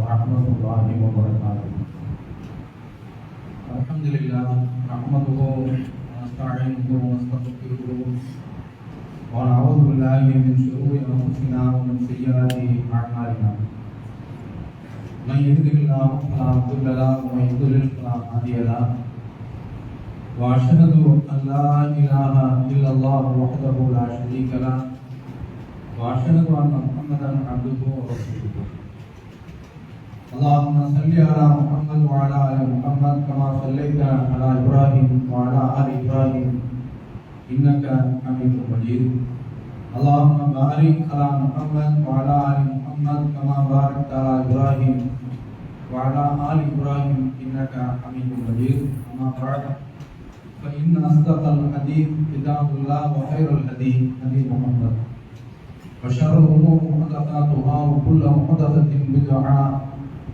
ورحمة الله وبركاته. الحمد لله نحمده ونستعينه ونستغفره ونعوذ بالله من شرور أنفسنا ومن سيئات أعمالنا. من يهده الله فلا مضل له ومن يضلل فلا هادي له. وأشهد أن لا إله إلا الله وحده لا شريك له وأشهد أن محمدا عبده ورسوله. اللهم صل على محمد وعلى آل محمد كما صليت على إبراهيم وعلى آل إبراهيم إنك حميد مجيد. اللهم بارك على محمد وعلى آل محمد كما باركت على إبراهيم وعلى آل إبراهيم إنك حميد مجيد. أما بعد فإن أصدق الحديث كتاب الله وخير الهدي هدي محمد وشر الأمور محدثاتها وكل محدثة بدعة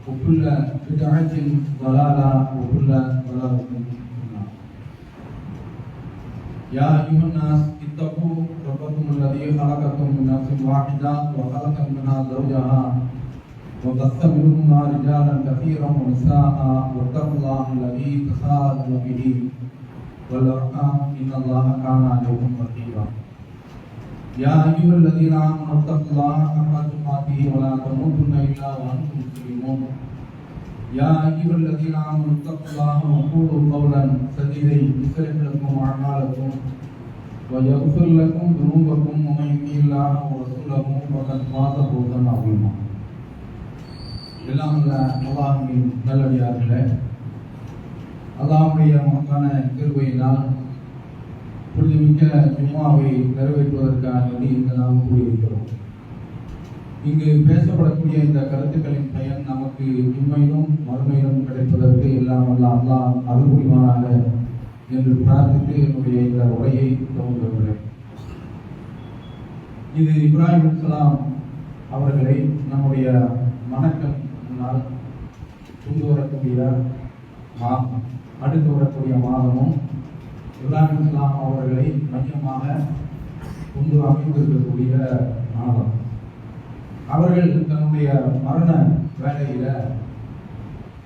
وكل بدعة ضلالة وكل ضلالة في النار. يا أيها الناس اتقوا ربكم الذي خلقكم من نفس واحدة وخلق منها زوجها وبث منهما رجالا كثيرا ونساء واتقوا الله الذي تساءلون به والأرحام إن الله كان عليكم رقيبا. يا أيها الذين آمنوا اتقوا الله حق تقاته ولا تموتن إلا وأنتم مسلمون. يا أيها الذين آمنوا اتقوا الله وقولوا قولا سديدا يصلح لكم أعمالكم ويغفر لكم ذنوبكم ومن يطع الله ورسوله فقد فاز فوزا عظيما. எல்லாம் அல்லாஹ்வின் நல்லடியார்களே, அல்லாஹ்வுடைய மகத்தான கிருபையினால் புனிதமிக்க ஜும்மாவை நிறைவேற்றுவதற்காக இங்கு நாம் கூடியிருக்கிறோம். இங்கு பேசப்படக்கூடிய இந்த கருத்துக்களின் பயன் நமக்கு இம்மையிலும் மறுமையிலும் கிடைப்பதற்கு எல்லாம் அல்லாஹ் அருள் புரிவானாக என்று பிரார்த்தித்து என்னுடைய இந்த உரையை துவங்குகிறேன். இது இப்ராஹிம் அலைஹிஸ்ஸலாம் அவர்களை நம்முடைய வணக்கம் முன்னால் கொண்டு வரக்கூடிய மாதம், அடுத்து வரக்கூடிய மாதமும் இப்ராஹிம் அலைஹிஸ்ஸலாம் அவர்களை மையமாக கொண்டு அமைந்திருக்கக்கூடிய மாதம். அவர்கள் தன்னுடைய மரண வேளையில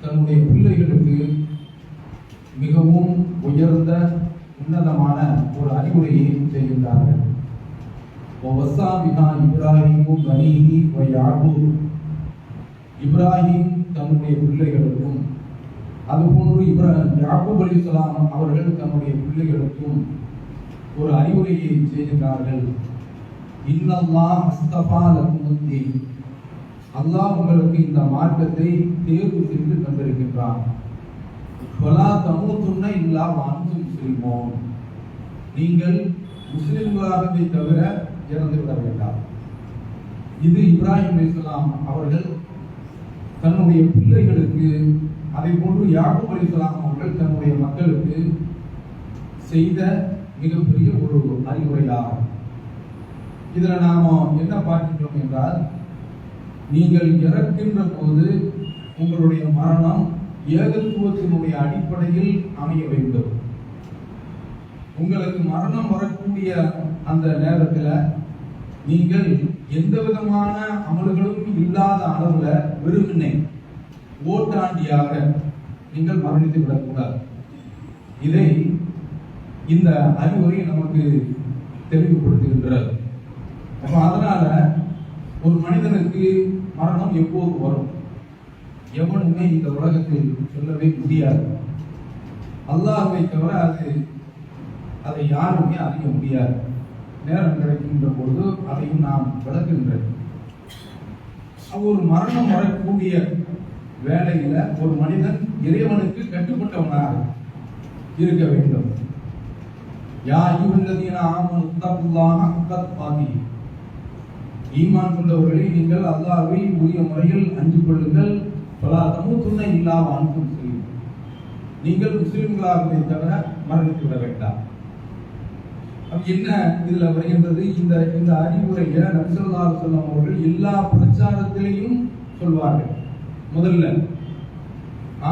தன்னுடைய பிள்ளைகளுக்கு மிகவும் உயர்ந்த உன்னதமான ஒரு அறிவுரையை செய்கின்றார்கள். இப்ராஹிமும் பனீஹி வ யாக்கூப், இப்ராஹிம் தன்னுடைய பிள்ளைகளுக்கும் அதுபோன்று யாக்கூப் அலைஹிஸ்ஸலாம் அவர்கள் தன்னுடைய பிள்ளைகளுக்கும் ஒரு அறிவுரையை செய்கின்றார்கள். இன்னல்லாஹ் அஸ்தஃபா லக்குமுத்தீன், அல்லாஹ் உங்களுக்கு இந்த மார்க்கத்தை தேர்வு செய்து தந்திருக்கின்றான். ஃபலா தமூதுன்ன இல்லா வ அன்தும் முஸ்லிமூன், நீங்கள் முஸ்லிம்களாகவே தவிர இறந்து விட வேண்டாம். இது இப்ராஹிம் அலைஹிஸ்ஸலாம் அவர்கள் தன்னுடைய பிள்ளைகளுக்கு, அதை போன்று யாக்கூப் அலைஹிஸ்ஸலாம் அவர்கள் தன்னுடைய மக்களுக்கு செய்த மிகப்பெரிய ஒரு அறிவுரையாகும். இதுல நாம என்ன பார்க்கின்றோம் என்றால், நீங்கள் இறக்கின்ற போது உங்களுடைய மரணம் ஏகத்துவத்தினுடைய அடிப்படையில் அமைய வேண்டும். உங்களுக்கு மரணம் வரக்கூடிய அந்த நேரத்தில் நீங்கள் எந்த விதமான அமல்களும் இல்லாத அளவுல வெறுமனே ஓட்டாண்டியாக நீங்கள் மரணித்து விடக்கூடாது. இதை இந்த அறிவுரை நமக்கு தெளிவுபடுத்துகின்றது. அதனால ஒரு மனிதனுக்கு மரணம் எப்போது வரும் எவனுமே இந்த உலகத்தில் சொல்லவே முடியாது. அல்லாஹ்வை தவிர அதை யாருமே அறிய முடியாது. நேரம் கிடைக்கின்ற பொழுது அதையும் நாம் விளக்குகின்றோம். ஒரு மரணம் வரக்கூடிய வேளையில ஒரு மனிதன் இறைவனுக்கு கட்டுப்பட்டவனாக இருக்க வேண்டும். யா அய்யுஹல்லதீன ஆமனு தக்குல்லாஹ ஹக்க துகாத்திஹி, ஈமான் கொண்டவர்களே நீங்கள் அல்லாஹ்வை உரிய முறையில் அஞ்சு கொள்ளுங்கள். ஃபலா தமூதுன்ன இல்லா வ அன்தும் முஸ்லிமூன், நீங்கள் முஸ்லிம்களாகவே தவிர மரணித்து விட வேண்டாம். என்ன இதுல வருகின்றது? இந்த அறிவுரையை நபி ஸல்லல்லாஹு அலைஹி வஸல்லம் அவர்கள் எல்லா பிரச்சாரத்திலையும் சொல்வார்கள். முதல்ல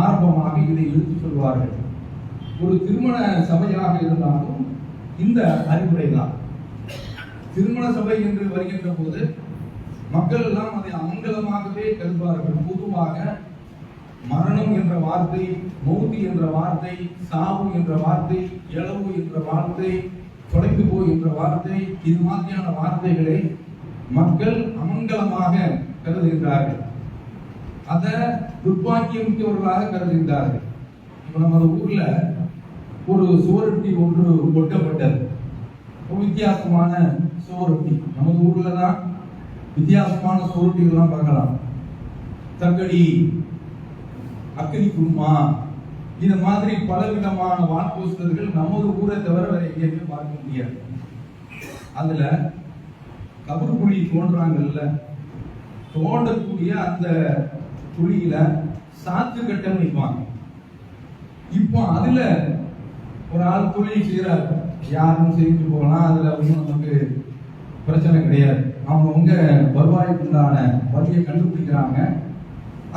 ஆரம்பமாக இதை எடுத்து சொல்வார்கள். ஒரு திருமண சபையாக இருந்தாலும் இந்த அறிவுரை தான். திருமண சபை என்று வருகின்ற போது மக்கள் எல்லாம் அதை அமங்கலமாகவே கருதுவார்கள். பொதுவாக மரணம் என்ற வார்த்தை, மௌதி என்ற வார்த்தை, சாவு என்ற வார்த்தை, இழவு என்ற வார்த்தை, தொலைந்து போய் என்ற வார்த்தை, இது மாதிரியான வார்த்தைகளை மக்கள் அமங்கலமாக கருதுகின்றார்கள். அதை துர்பாக்கியம் மிக்கவர்களாக கருதுகின்றார்கள். இப்ப நமது ஊர்ல ஒரு சுவரொட்டி ஒன்று ஒட்டப்பட்டது. ஒரு வித்தியாசமான சுவரொட்டி. நமது ஊர்ல தான் வித்தியாசமான சுவரொட்டிகள்லாம் பார்க்கலாம். தக்கடி, அக்கடி குருமா, இந்த மாதிரி பலவிதமான வால்போஸ்டர்கள் நமது ஊரை தவிர வேற எங்கேயுமே பார்க்க முடியாது. அதுல கபர் குழி தோன்றாங்கல்ல, தோண்டக்கூடிய அந்த குழியில சாத்து கட்டம் வைப்பாங்க. இப்போ அதுல ஒரு ஆள் தொழில் செய்யறாரு, யாரும் செஞ்சு போகலாம், அதுல ஒன்றும் நமக்கு பிரச்சனை கிடையாது. அவங்க வருவாய்க்கு உண்டான வழியை கண்டுபிடிக்கிறாங்க,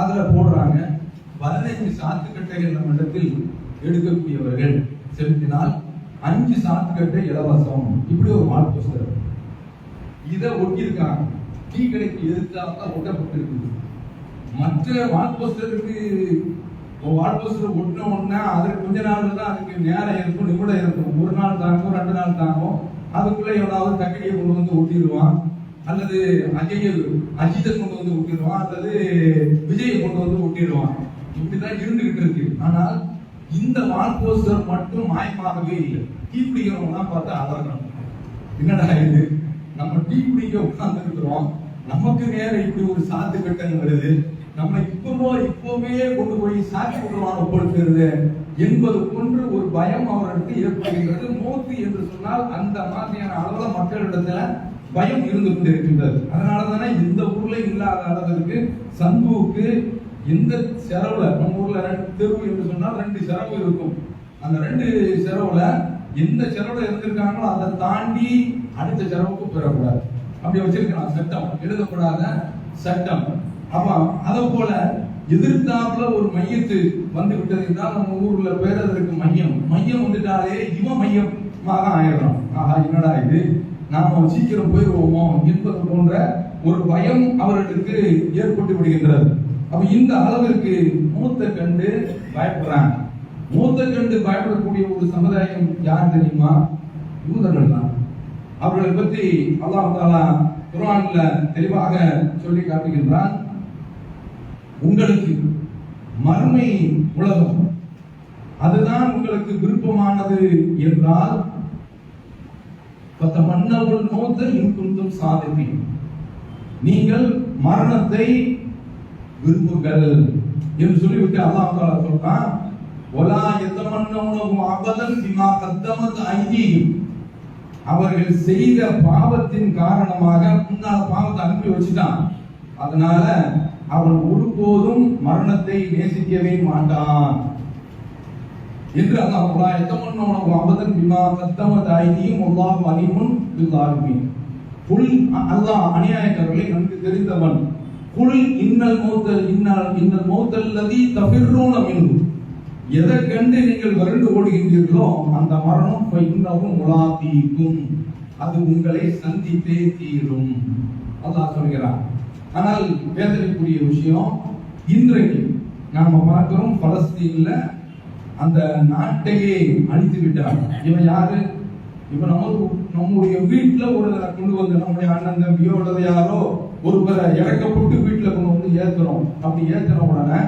அதுல போடுறாங்க. 15 சாத்துக்கட்டைகள் நம்ம இடத்தில் எடுக்கக்கூடியவர்கள் செலுத்தினால் 5 சாத்துக்கட்டை இலவசம். இப்படி ஒரு வால் போஸ்டர் இதை ஒட்டியிருக்காங்க. டீ கடைக்கு எதிர்த்தால்தான் ஒட்டப்பட்டிருக்கு. மற்ற வால் போஸ்டருக்கு வால் போஸ்டர் ஒட்டின உடனே அதற்கு கொஞ்ச நாள் தான் அதுக்கு நேரம் இருக்கும், நிமிடம் இருக்கும். ஒரு நாள் தாங்கும், 2 நாள் தாங்கும். அதுக்குள்ள எவனாவது தக்கடியை கொண்டு வந்து ஒட்டிடுவான், அல்லது அஜித்தை கொண்டு வந்து ஒட்டிடுவான், அல்லது விஜயை கொண்டு வந்து ஒட்டிடுவான். இப்படிதான் இருந்துகிட்டு இருக்கு. ஆனால் இந்த வால் போஸ்டர் மட்டும் மாயமாகவே இல்லை. டீ பிடிக்கிறவங்க தான் பார்த்தா அலறணும். என்னடா இது, நம்ம டீ பிடிக்க உட்கார்ந்து இருக்கிறோம், நமக்கு நேர இப்படி ஒரு சாத்து கட்டம் வருது, நம்ம இப்பவே கொண்டு போய் சாட்சி கொண்டுவான ஒப்படுத்துகிறது என்பது போன்று ஒரு பயம் அவர்களுக்கு ஏற்படுகின்றது. மோதி என்று சொன்னால் அந்த மாதிரியான அளவுல மக்களிடத்துல பயம் இருந்து கொண்டிருக்கின்றது. அதனாலதானே இந்த ஊர்ல இல்லாத அளவிற்கு சந்துவுக்கு எந்த செலவுல, நம்ம ஊர்ல 2 தெருவு என்று சொன்னால் 2 செலவு இருக்கும். அந்த 2 செலவுல எந்த செலவுல இருந்திருக்காங்களோ அதை தாண்டி அடுத்த செலவுக்கு பெறக்கூடாது. அப்படி வச்சிருக்கலாம் சட்டம், எழுதப்படாத சட்டம். அப்ப அதை போல எதிர்த்தாப்புல ஒரு மையத்து வந்து விட்டது என்றால் நம்ம ஊர்ல பேர் அதற்கு மையம். மையம் வந்துட்டாலே இவன் மையமாக ஆயிடுறோம். ஆஹா, என்னடா இது, நாம சீக்கிரம் போயிடுவோமோ என்பது போன்ற ஒரு பயம் அவர்களுக்கு ஏற்பட்டு விடுகின்றது. அப்ப இந்த அளவிற்கு மூத்த கண்டு பயப்படுறாங்க. மூத்த கண்டு பயப்படக்கூடிய ஒரு சமுதாயம் யார் தெரியுமா? யூதர்கள் தான். அவர்களை பற்றி அல்லாஹ் தஆலா குர்ஆன்ல தெளிவாக சொல்லி காட்டுகின்றான். உங்களுக்கு மறுமை உலகம் அதுதான் உங்களுக்கு விருப்பமானது என்றால் பத்தமன்னவுல் மௌத இன் குன்தும் சாதிகீன், நீங்கள் மரணத்தை விரும்புங்கள் என்று சொல்லிவிட்டு அல்லாஹ் தஆலா சொல்றான், வலா யதமன்னவுனஹு அபதன் பிமா கத்தமத் ஐதீஹிம், அவர்கள் செய்த பாவத்தின் காரணமாக முன்னால பாவத்தை அனுப்பி வச்சுட்டான், அதனால அவன் ஒருபோதும் மரணத்தை நேசிக்கவே மாட்டான் என்று அல்லாஹ் வலா யதமன்னவுனஹு அபதன் பிமா கத்தமத் ஐதீஹிம் வல்லாஹு அலீமுன் பில்-ஸாலிமீன். குல், அல்லாஹ் அநியாயக்காரர்களை நன்கு தெரிந்தவன். குல் இன்னல் மௌத்தல் லதீ தஃபிர்ரூன மின்ஹு, எதை கண்டு நீங்கள் விரண்டு ஓடுகின்றீர்களோ அந்த மரணம் இன்னமும் முலாத்தீக்கும், அது உங்களை சந்தித்தே தீரும் அல்லாஹ் சொல்கிறான். ஆனால் வேதனைக்குரிய விஷயம், இன்றைக்கு நாம பார்க்கிறோம் பலஸ்தீன்ல அந்த நாட்டையே அழித்து விட்டார். இவன் யாரு? இப்ப நம்முடைய வீட்டுல ஒரு கொண்டு வந்து நம்முடைய அண்ணன் தம்பியோ அல்லது யாரோ ஒருவரை இறக்கப்பட்டு வீட்டுல கொண்டு வந்து ஏத்துறோம். அப்படி ஏத்துற உடனே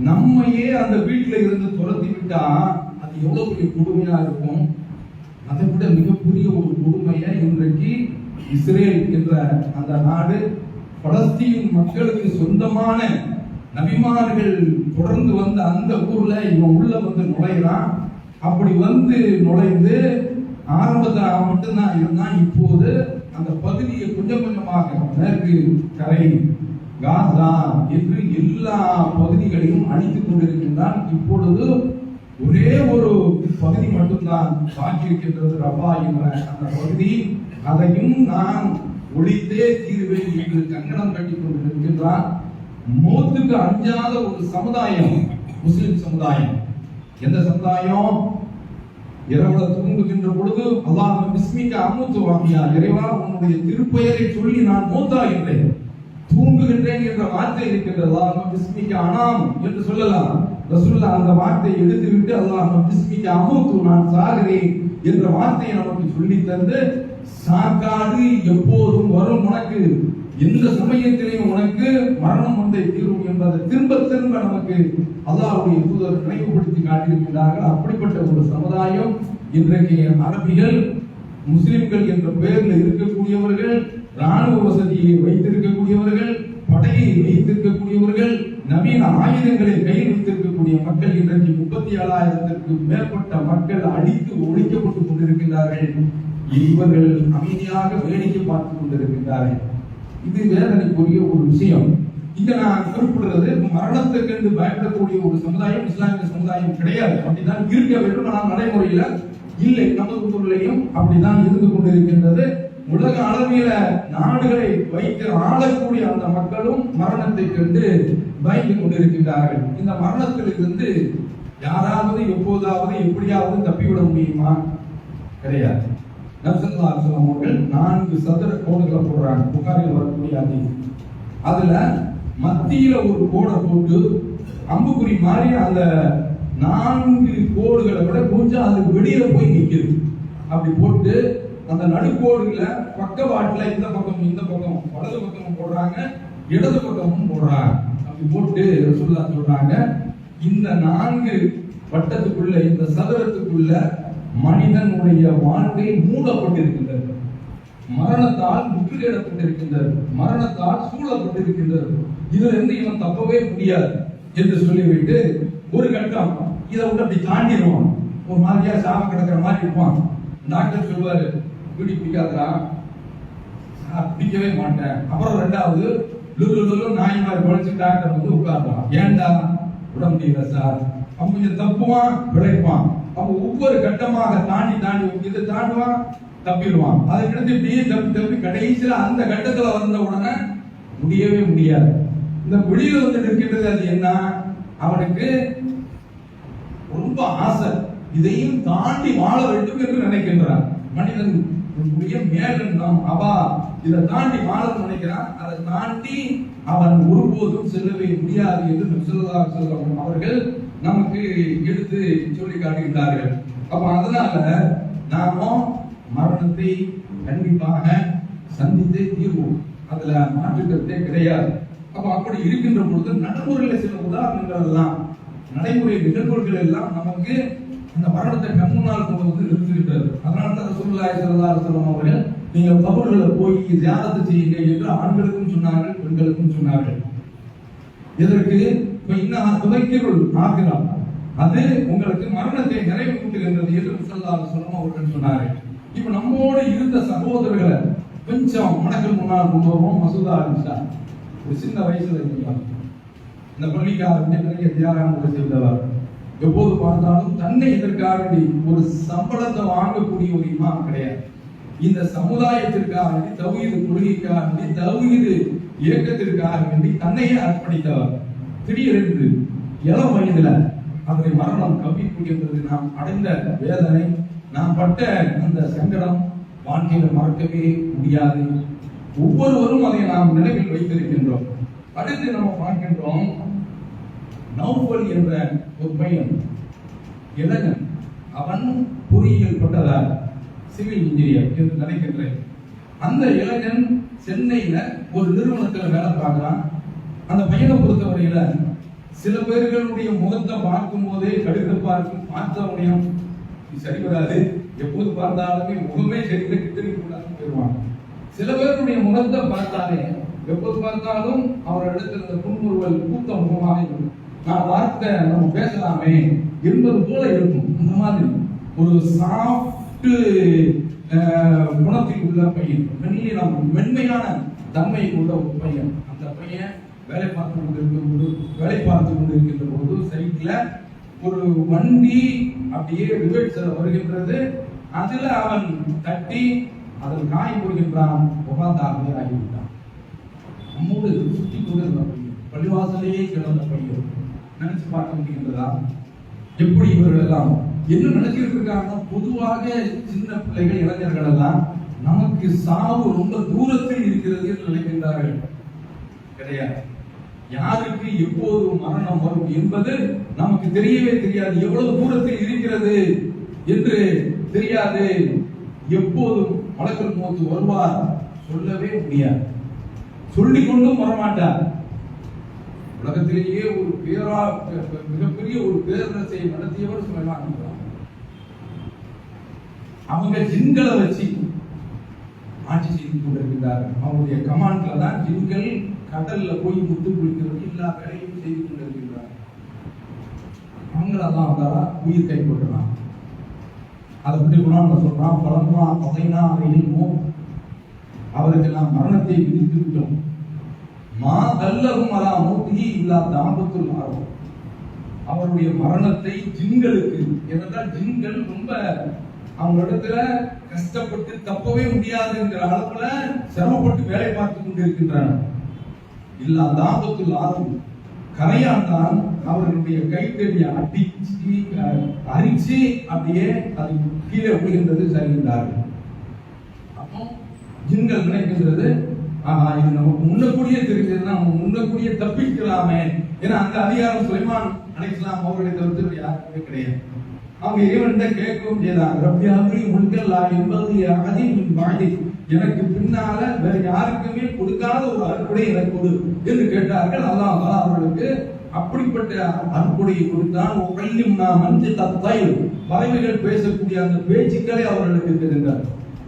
நம்மையே அந்த வீட்டுல இருந்து துரத்தி விட்டா அது எவ்வளவு பெரிய கொடுமையா இருக்கும். அதை விட மிகப்பெரிய ஒரு கொடுமையை இன்றைக்கு இஸ்ரேல் என்ற அந்த நாடு பலஸ்தீன் மக்களுக்கு சொந்தமான நபிமார்கள் தொடர்ந்து வந்த அந்த ஊர்ல இவன் உள்ள வந்து நுழைகிறான். அப்படி வந்து நுழைந்து ஆரம்பத்தில் மட்டும்தான் இருந்தான். இப்போது அந்த பகுதியை கொஞ்சம் கொஞ்சமாக மேற்கு கரை, காசா என்று எல்லா பகுதிகளையும் அழித்துக் கொண்டிருக்கின்றான். இப்பொழுது ஒரே ஒரு பகுதி மட்டும்தான் பாக்கி இருக்கின்றது, ரபா என்ற அந்த பகுதி. அதையும் நான் ஒழித்தே தீர்வேன் என்று கங்கணம் கட்டிக் கொண்டிருக்கின்றான். மௌத்துக்கு அஞ்சாத ஒரு சமுதாயம் முஸ்லிம் சமுதாயம். எந்த சமுதாயம்? இரவுல தூங்குகின்ற பொழுது அல்லாஹ் பிஸ்மிக அமுத்து வாமியா, இறைவா உன்னுடைய திருப்பெயரை சொல்லி நான் மூத்தாகின்றேன். தூங்குகின்றேன் என்ற வார்த்தை இருக்கின்றது. அல்லாஹும்ம பிஸ்மிக அனாம் என்று சொல்லலாம். ரசூலுல்லாஹ் அந்த வார்த்தையை எடுத்துவிட்டு அல்லாஹும்ம பிஸ்மிக அமூது, நான் சாகிறேன் என்ற வார்த்தையை நமக்கு சொல்லி தந்து, சாக்காடு எப்போதும் வரும் உனக்கு, எந்த சமயத்திலேயும் உனக்கு மரணம் வந்தே தீரும் என்பதை திரும்ப திரும்ப நமக்கு அல்லாஹ்வுடைய தூதர் நினைவுபடுத்தி காட்டியிருக்கிறார்கள். அப்படிப்பட்ட ஒரு சமுதாயம் இன்றைக்கு அரபிகள், முஸ்லிம்கள் என்ற பெயரில் இருக்கக்கூடியவர்கள், ராணுவ வசதியை வைத்திருக்கக்கூடியவர்கள், படையை வைத்திருக்கக்கூடியவர்கள், நவீன ஆயுதங்களை கையில் வைத்திருக்கக்கூடிய மக்கள் இன்றைக்கு 37,000 மேற்பட்ட மக்கள் அடித்து ஒழிக்கப்பட்டுக் கொண்டிருக்கிறார்கள். இவர்கள் அமைதியாக வேடிக்கை பார்த்துக் கொண்டிருக்கின்றார்கள். இது வேதனைக்குரிய ஒரு விஷயம். இங்க நான் குறிப்பிடுறது, மரணத்துக்கு என்று பயப்படக்கூடிய ஒரு சமுதாயம் இஸ்லாமிய சமுதாயம் கிடையாது. அப்படிதான் இருக்க வேண்டும். ஆனால் நடைமுறையில இல்லை. நமது ஊர்லையும் அப்படிதான் இருந்து கொண்டிருக்கின்றது. உலக அளவில நாடுகளை வைத்து ஆளக்கூடிய அந்த மக்களும் மரணத்தை கண்டு பயந்து கொண்டிருக்கின்றார்கள். இந்த மரணத்தில் இருந்து யாராவது எப்போதாவது எப்படியாவது தப்பிவிட முடியுமா? கிடையாது. நபி ஸல்லல்லாஹு அலைஹி வஸல்லம் அவர்கள் 4 சதுர கோடுகளை போடுறாங்க. புகாரில் வரக்கூடிய ஹதீஸ். அதுல மத்தியில ஒரு கோடை போட்டு அம்புக்குறி மாதிரி அந்த 4 கோடுகளை விட கொஞ்சம் அது வெளியில போய் நிக்குது. அப்படி போட்டு அந்த நடுக்கோடுல பக்கவாட்டுல இந்த பக்கம் வலது பக்கமும் போடுறாங்க, இடது பக்கமும் போடுறாங்க. அப்படி போட்டு ரசூலுல்லாஹ் சொல்றாங்க, இந்த 4 வட்டத்துக்குள்ள, இந்த சதுரத்துக்குள்ள மனிதனுடைய வாழ்க்கை மூடப்பட்டிருக்கின்றது, மரணத்தால் முற்றுகையிடப்பட்டிருக்கின்றது, மரணத்தால் சூழப்பட்டிருக்கின்றது. இதுல இருந்து இவன் தப்பவே முடியாது என்று சொல்லிவிட்டு ஒரு கட்டம் இதை விட்டு அப்படி தாண்டிடுவான். ஒரு மாதிரியா சாம கிடக்கிற மாதிரி இருப்பான். டாக்டர் சொல்லுவாரு, பீடி பிடிக்காதா? பிடிக்கவே மாட்டேன். அப்புறம் 2வது நாய் மாதிரி குழைச்சு டாக்டர் வந்து உட்கார்றான். ஏன்டா? விட முடியல சார். அவன் கொஞ்சம் தப்புவான், விளைப்பான். அவன் ஒவ்வொரு கட்டமாக தாண்டி இதை தாண்டுவான், தப்பிடுவான். அதுக்கடுத்து இப்படியே தப்பி கடைசியில அந்த கட்டத்துல வந்த உடனே முடியவே முடியாது. இந்த வெளியில வந்து நிற்கின்றது அது என்ன? அவனுக்கு ரொம்ப ஆசை, இதையும் தாண்டி வாழ வேண்டும் என்று நினைக்கின்றான். மனிதன் மேகன் அவா இதை தாண்டி வாழ நினைக்கிறான். அதை தாண்டி அவன் ஒருபோதும் செல்லவே முடியாது என்று நபி ஸல்லல்லாஹு அலைஹி வஸல்லம் அவர்கள் நமக்கு எடுத்து சொல்லி காட்டுகின்றார்கள். அப்ப அதனால நாம மரணத்தை கண்டிப்பாக சந்தித்தே தீர்வோம். அதுல மாற்றுக்கருத்தே கிடையாது. அப்ப அப்படி இருக்கின்ற பொழுது நடைமுறையில சில உதாரணங்கள் எல்லாம், நடைமுறை நிகழ்வுகள் எல்லாம் நமக்கு அந்த மரணத்தை கண் முன்னால் கொண்டு வந்து நிறுத்திவிட்டது. அதனால தான் ரசூலுல்லாஹி ஸல்லல்லாஹு அலைஹி வஸல்லம் அவர்கள் நீங்கள் கபர்களை போய் ஜியாரத் செய்யுங்க என்று ஆண்களுக்கும் சொன்னார்கள், பெண்களுக்கும் சொன்னார்கள். இதற்கு துணைக்கிருள் ஆகிறார், அது உங்களுக்கு மரணத்தை நிறைவு கூட்டுகின்றது என்று ஸல்லல்லாஹு அலைஹி வஸல்லம் அவர்கள் சொன்னார்கள். இப்ப நம்மோடு இருந்த சகோதரர்களை கொஞ்சம் மனதில் முன்னால் கொண்டு வருவோம். மசூதா ஆரம்பிச்சா ஒரு சின்ன வயசுல இருந்தாங்க. இந்த பள்ளிக்காரங்க நிறைய தியாகங்களை செய்தவர். எப்போது பார்த்தாலும் தன்னை இதற்காக ஒரு சம்பளத்தை வாங்கக்கூடிய ஒரு இமாம் கிடையாது. இந்த சமுதாயத்திற்காக வேண்டி, தௌஹீது கொள்கைக்காக வேண்டி, தௌஹீது இயக்கத்திற்காக வேண்டி தன்னையே அர்ப்பணித்தவர். திடீரென்று இளம் வயதுல அவரை மரணம் கவ்விக்கூடியது. நாம் அடைந்த வேதனை, நாம் பட்ட அந்த சங்கடம் வாழ்க்கையில மறக்கவே முடியாது. ஒவ்வொருவரும் அதை நாம் நினைவில் வைத்திருக்கின்றோம். அடுத்து நம்ம பார்க்கின்றோம், நௌஃபல் என்ற ஒரு பையன், இளைஞன். அவன் பொறியியல் பட்டதார், சிவில் இன்ஜினியர் என்று நினைக்கின்றேன். அந்த இளைஞன் சென்னையில ஒரு நிறுவனத்தில் வேலை பார்க்கிறான். அந்த பையனை பொறுத்தவரையில சில பேர்களுடைய முகத்தை பார்க்கும் போதே கடுகடுப்பா இருக்கும். பார்த்தவனையும் சரி வராது, எப்போது பார்த்தாலுமே முகமே சரியில்லை, கிட்டறி கூடாது போயிடுவாங்க. சில பேருடைய முகத்தை பார்த்தாலே எப்போது பார்த்தாலும் அவரிடத்தில் புன்முறுவல் கூத்த முகமாக இருக்கும். நான் வார்த்தை நம்ம பேசலாமே என்பது போல இருக்கும். அந்த மாதிரி ஒரு சாஃப்ட் குணத்தில் உள்ள பையன், மென்மையான தன்மை உள்ள ஒரு பையன். அந்த பையன் வேலை பார்த்து கொண்டிருக்கின்ற போது சைட்ல ஒரு வண்டி அப்படியே ரிவர்ஸ் வருகின்றது. அதுல அவன் தட்டி அதில் காய் போடுகின்றான். உபாந்தாகவே ஆகிவிட்டான். நம்மோடு சுற்றி கொண்டிருந்த பையன், பள்ளிவாசலையே கிடந்த பையன். நினைச்சு பார்க்க முடிகின்றதா? எப்படி இவர்கள் எல்லாம் என்ன நினைச்சிட்டு இருக்காங்க? பொதுவாக சின்ன பிள்ளைகள், இளைஞர்கள் எல்லாம் நமக்கு சாவு ரொம்ப தூரத்தில் இருக்கிறது என்று நினைக்கின்றார்கள். கிடையாது. யாருக்கு எப்போது மரணம் வரும் என்பது நமக்கு தெரியவே தெரியாது. எவ்வளவு தூரத்தில் இருக்கிறது என்று தெரியாது. எப்போதும் மலக்குல் மௌத் வருவார் சொல்லவே முடியாது. சொல்லிக் கொண்டும் வரமாட்டார். உலகத்திலேயே ஒரு மிகப்பெரிய ஒரு பேரரசை நடத்தியவர் சுலைமான். அவங்க ஜின்களை வச்சு ஆட்சி செய்து கொண்டிருக்கிறார்கள். அவங்களுடைய கமாண்ட்ல தான் ஜின்கள் கடல்ல போய் முத்து குளிக்கிறது எல்லா வேலையும் செய்து கொண்டிருக்கிறார்கள். அவங்களெல்லாம் வந்தாலும் உயிர் கைப்பற்றலாம். அதை பற்றி குரான்ல சொல்றான், பலமா பதைனா அதையுமோ அவருக்கெல்லாம் மரணத்தை விதித்து விட்டோம். மா தல்லகும் அலா மூர்த்தி இல்லா தாபத்துல் ஆர்வம். அவருடைய மரணத்தை ஜின்களுக்கு, ஏனென்றால் ஜின்கள் ரொம்ப அவங்களிடத்துல கஷ்டப்பட்டு தப்பவே முடியாது என்கிற அளவுல சிரமப்பட்டு வேலை பார்த்து கொண்டிருக்கின்றனர். இல்லா தாபத்துல் ஆர்வம் கரையாண்டான் அவர்களுடைய கைத்தடியை அரிச்சு அப்படியே அது கீழே விழுகின்றது சரிகின்றார்கள். அப்போ ஜின்கள் நினைக்கின்றது, இது நமக்கு முன்னக்கூடியே தெரிஞ்சதுன்னா நம்ம முன்னக்கூடியே தப்பிக்கலாமே. ஏன்னா அந்த அதிகாரம் சுலைமான் அலைஹிஸ்ஸலாம் அவர்களை தவிர்த்து யாருக்குமே கிடையாது. அவங்க இறைவன்கிட்ட கேட்கவும் செய்தாங்க, ரப்பியாமி உன்கல்லா என்பது அகதியின் வாழை, எனக்கு பின்னால வேற யாருக்குமே கொடுக்காத ஒரு அருட்கொடை எனக்கு கொடு என்று கேட்டார்கள். அல்லாஹ் அவர்களுக்கு அப்படிப்பட்ட அருட்கொடையை கொடுத்தான். பறவைகள் பேசக்கூடிய அந்த பேச்சுக்களை அவர்களுக்கு தெரிந்தார்.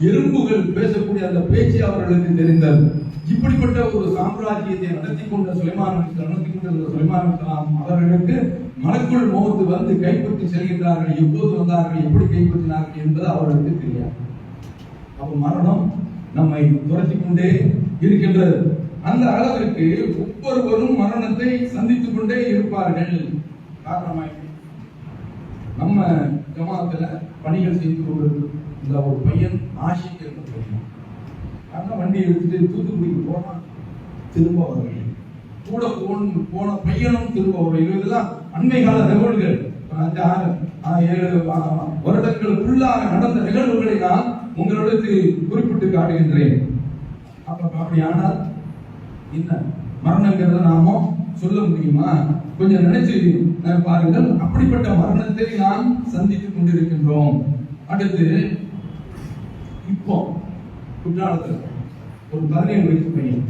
எறும்புகள் பேசக்கூடிய அந்த பேச்சு அவர்களுக்கு தெரிந்தது. இப்படிப்பட்ட ஒரு சாம்ராஜ்யத்தை நடத்தி கொண்ட சுலைமான் அவர்களுக்கு மலக்குல் மௌத் வந்து கைப்பற்றி செல்கின்றார்கள். எப்போது வந்தார்கள், எப்படி கைப்பற்றினார்கள் என்பது அவர்களுக்கு தெரியாது. அப்ப மரணம் நம்மை துரத்தி கொண்டே இருக்கின்றது. அந்த அளவிற்கு ஒவ்வொருவரும் மரணத்தை சந்தித்துக் கொண்டே இருப்பார்கள். காரணமாக நம்ம ஜமாத்துல பணிகள் செய்து கொண்டிருக்கும் இந்த ஒரு பையன் ஆஷிக் என்ற பையன், அந்த வண்டியை எடுத்துட்டு தூத்துக்குடிக்கு போனா திரும்ப வரவில்லை. கூட போன பையனும் திரும்ப வரவில்லை. இதெல்லாம் அண்மை கால நிகழ்வுகள். 7 வருடங்களுக்குள்ளாக நடந்த நிகழ்வுகளை நான் உங்களிடத்தில் குறிப்பிட்டு காட்டுகின்றேன். அப்படியானால் என்ன மரணங்கிறத நாம சொல்ல முடியுமா? கொஞ்சம் நினைச்சு பாருங்கள். அப்படிப்பட்ட மரணத்தை நாம் சந்தித்துக் கொண்டிருக்கின்றோம். அடுத்து இப்போ குற்றாலத்தில் ஒரு 17 வயசு பையன்,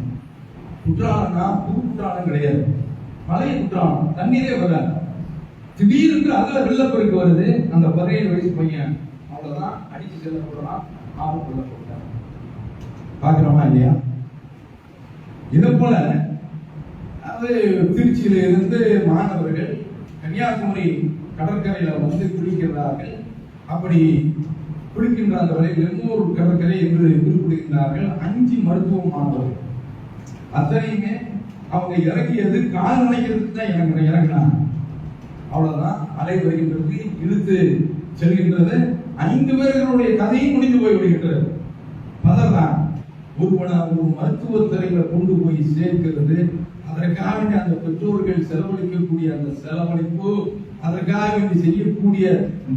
குற்றாலம்னா புது குற்றாலம் கிடையாது, பழைய குற்றாலம், தண்ணீரே வராது. திடீரென்று அதுல வெள்ளப்பெருக்கு வருது. அந்த 17 வயசு பையன் அவ்வளவுதான் அடிச்சு செல்லப்படலாம், ஆறு கொள்ளப்பட்டார். பாக்குறோமா இல்லையா? இதை போல அது திருச்சியில இருந்து மாணவர்கள் கன்னியாகுமரி கடற்கரையில வந்து குளிக்கிறார்கள். அப்படி குளிக்கின்ற அந்த வரையில் 200 கடற்கரை என்று குறிப்பிடுகின்றார்கள். 5 மருத்துவ மாணவர்கள் அத்தனையுமே அவங்க இறங்கியது கால் நினைக்கிறதுக்கு தான் இறங்கினாங்க. அவ்வளவுதான், அலை வருகின்றது, இழுத்து செல்கின்றது. 5 பேர்களுடைய கதையும் முடிந்து போய் விடுகின்றது. பதறான். ஒரு மருத்துவத்துறையில கொண்டு போய் சேர்க்கிறது, அதற்காக வேண்டி அந்த பெற்றோர்கள் செலவழிக்கக்கூடிய அந்த செலவழிப்பு, அதற்காக வேண்டி செய்யக்கூடிய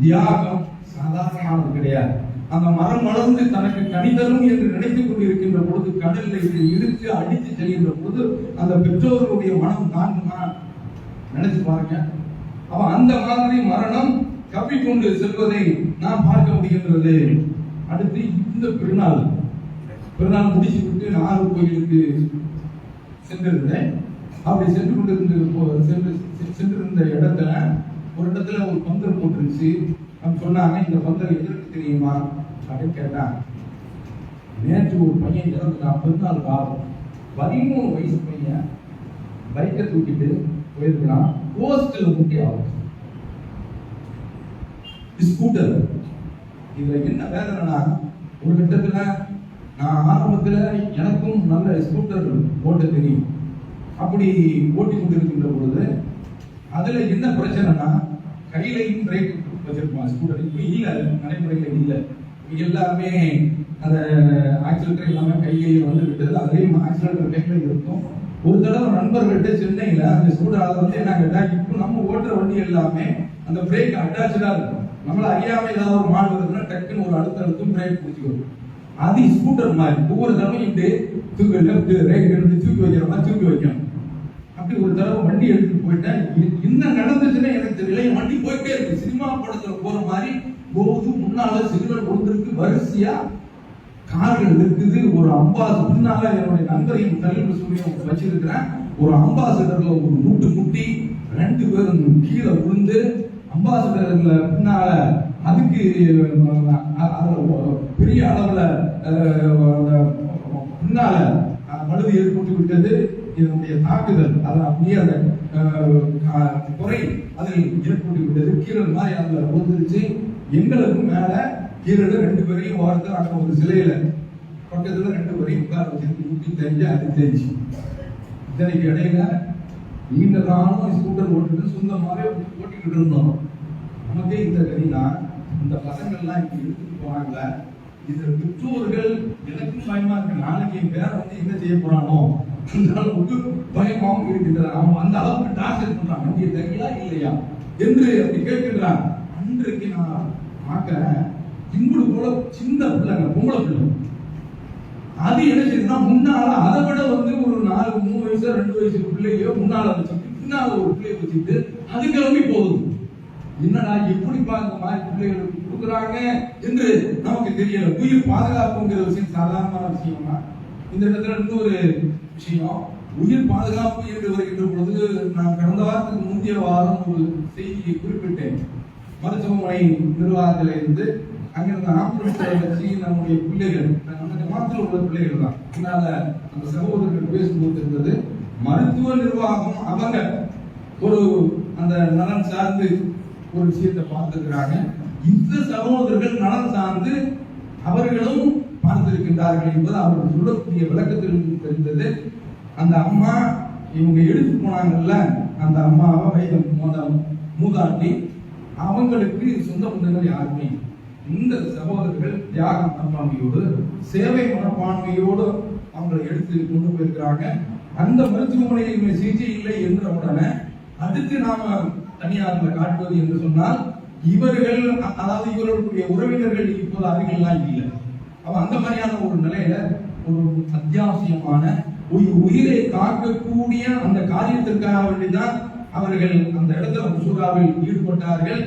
தியாகம் சாதாரணமானது கிடையாது. அந்த மரம் வளர்ந்து தனக்கு கனிதரும் என்று நினைத்துக் கொண்டிருக்கின்ற பொழுது கடலில் இழுத்து அடித்து செல்கின்ற பொழுது அந்த பெற்றோர்களுடைய மனம் தாங்குமா? நினைச்சு பாருங்க. அப்ப அந்த மாதிரி மரணம் கப்பிக்கொண்டு செல்வதை நாம் பார்க்க முடிகின்றது. அடுத்து இந்த பெருநாள் முடிச்சு விட்டு நாகர் கோயிலுக்கு சென்றிருந்தேன். அப்படி சென்றிருந்த இடத்துல ஒரு இடத்துல ஒரு பந்தல் போட்டுருச்சு. அவங்க சொன்னாங்க, இந்த பந்தல் எதற்கு தெரியுமா அப்படின்னு கேட்டாங்க. நேற்று ஒரு பையன் இறந்துட்டான், பெருநாள் காலம், 13 வயசு பையன் பைக்கை தூக்கிட்டு போயிருக்கிறான். போஸ்ட்ல முக்கிய ஆகும் ஸ்கூட்டர். இதுல என்ன வேதனைனா, ஒரு கட்டத்துல நான் ஆரம்பத்துல எனக்கும் நல்ல ஸ்கூட்டர் ஓட்ட தெரியும். அப்படி ஓட்டி கொண்டிருக்கின்ற பொழுது அதுல என்ன பிரச்சனைனா, கையிலையும் பிரேக் வச்சிருப்பான் ஸ்கூட்டர். இப்ப இல்ல, நடைமுறையில இல்ல. எல்லாமே அந்த ஆக்சிலேட்டர் எல்லாமே கையிலேயே வந்து விட்டது. அதையும் ஆக்சிலேட்டர் கையில இருக்கும். ஒரு தடவை நண்பர்கள்ட்ட சென்னையில அந்த ஸ்கூட்டர் அதை வந்து என்ன கேட்டா, இப்போ நம்ம ஓட்டுற வண்டி எல்லாமே அந்த பிரேக் அட்டாச்சா இருக்கும். நம்மள அறியாம ஏதாவது ஒரு மாடு வருதுன்னா டக்குன்னு ஒரு அழுத்தம் பிரேக் பிடிச்சிக்கணும். அது ஸ்கூட்டர் மாதிரி ஒவ்வொரு தடவையும் தூக்கி லெஃப்ட் ரைட் எடுத்து தூக்கி வைக்கிற மாதிரி தூக்கி வைக்கணும். அப்படி ஒரு தடவை வண்டி எடுத்துட்டு போயிட்டேன். என்ன நடந்துச்சுன்னா எனக்கு தெரியல. என் வண்டி போயிட்டே இருக்கு. சினிமா படத்துல போற மாதிரி போகுது. முன்னால சிக்னல் கொடுத்துருக்கு. வரிசையா கார்கள் இருக்குது. ஒரு அம்பாசிடர் பின்னால என்னுடைய நண்பரையும் தலைவர் சொல்லி வச்சிருக்கிறேன். ஒரு அம்பாசிடர்ல ஒரு முட்டி 2 பேரும் கீழே விழுந்து அம்பாசிடர்ல பின்னால அதுக்கு பெரிய அளவுல பின்னால பழுது ஏற்பட்டு விட்டது. இதனுடைய தாக்குதல் அது அப்படியே அந்த குறை அதில் ஏற்பட்டு விட்டது. கீரல் மாதிரி அதுல விழுந்துருச்சு. எங்களுக்கும் மேல கீரல் 2 பேரையும் வார்த்தை அங்க ஒரு சிலையில பக்கத்துல 2 பேரையும் உட்கார வச்சிருக்கு. ஊட்டி தெரிஞ்சு அது தெரிஞ்சு இதனைக்கு இடையில நீண்ட காலம் ஸ்கூட்டர் ஓட்டுட்டு சொந்தமாவே ஓட்டிக்கிட்டு இருந்தோம். நமக்கே இந்த கதினா இந்த பசங்கள்லாம் இப்படி எடுத்துட்டு போறாங்கள, இதுல பெற்றோர்கள் எனக்கும் பயமா இருக்கு. நாளைக்கு என் பேரை என்ன செய்ய போறானோ அந்த அளவுக்கு பயமாவும் இருக்கின்றன. அவன் அந்த அளவுக்கு டார்ச்சர் பண்றான். வண்டியை தங்கியா இல்லையா என்று அப்படி கேட்கின்றான். அன்றைக்கு நான் பார்க்கிறேன், இங்குடு போல சின்ன பிள்ளைங்க, பொம்பளை பிள்ளை, அது என்ன செய்யுதுன்னா முன்னால அதை விட ஒரு 3 வயசு 2 வயசு பிள்ளையோ முன்னால வச்சுட்டு பின்னால ஒரு பிள்ளைய வச்சுட்டு அது கிளம்பி போகுது. என்னடா எப்படிப்பா இந்த மாதிரி பிள்ளைகளுக்கு கொடுக்குறாங்க என்று நமக்கு தெரியல. உயிர் பாதுகாப்புங்கிற விஷயம் சாதாரணமான விஷயமா? இந்த இடத்துல இன்னொரு விஷயம், உயிர் பாதுகாப்பு என்று வருகின்ற பொழுது நான் கடந்த வாரத்துக்கு முந்தைய வாரம் ஒரு செய்தியை குறிப்பிட்டேன். மருத்துவமனை நிர்வாகத்தில் இருந்து அங்கிருந்து ஆம்புலன்ஸ்ல வச்சு நம்முடைய பிள்ளைகள், நம்ம ஜமாத்தில் உள்ள பிள்ளைகள் தான், அதனால அந்த சகோதரர்கள் பேசும்போது இருந்தது, மருத்துவ நிர்வாகம் அவங்க ஒரு அந்த நலன் சார்ந்து ஒரு விஷயத்தை பார்த்திருக்கிறாங்க. இந்த சகோதரர்கள் நலன் சார்ந்து அவர்களும் பார்த்திருக்கின்றார்கள் என்பது அவர்கள் சொல்லக்கூடிய விளக்கத்தில் தெரிந்தது. அந்த அம்மா இவங்க எடுத்து போனாங்கல்ல, அந்த அம்மாவை வயது மூதாட்டி, அவங்களுக்கு சொந்த பந்தங்கள் யாருமே. இந்த சகோதரர்கள் தியாக மனப்பான்மையோடு சேவை மனப்பான்மையோடு அவங்களை எடுத்து கொண்டு போயிருக்கிறாங்க. அந்த மருத்துவமனையில் சிகிச்சை இல்லை என்ற உடனே அடுத்து நாம தனியார்ல காட்டுவது என்று சொன்னால், இவர்கள் அதாவது இவர்களுடைய உறவினர்கள் இப்போது அருகில்லாம் இல்லை. அவ அந்த மாதிரியான ஒரு நிலையில ஒரு அத்தியாவசியமான உயிரை காக்கக்கூடிய அந்த காரியத்திற்காக வேண்டிதான் அவர்கள் அந்த இடத்துல முசூராவில் ஈடுபட்டார்கள்.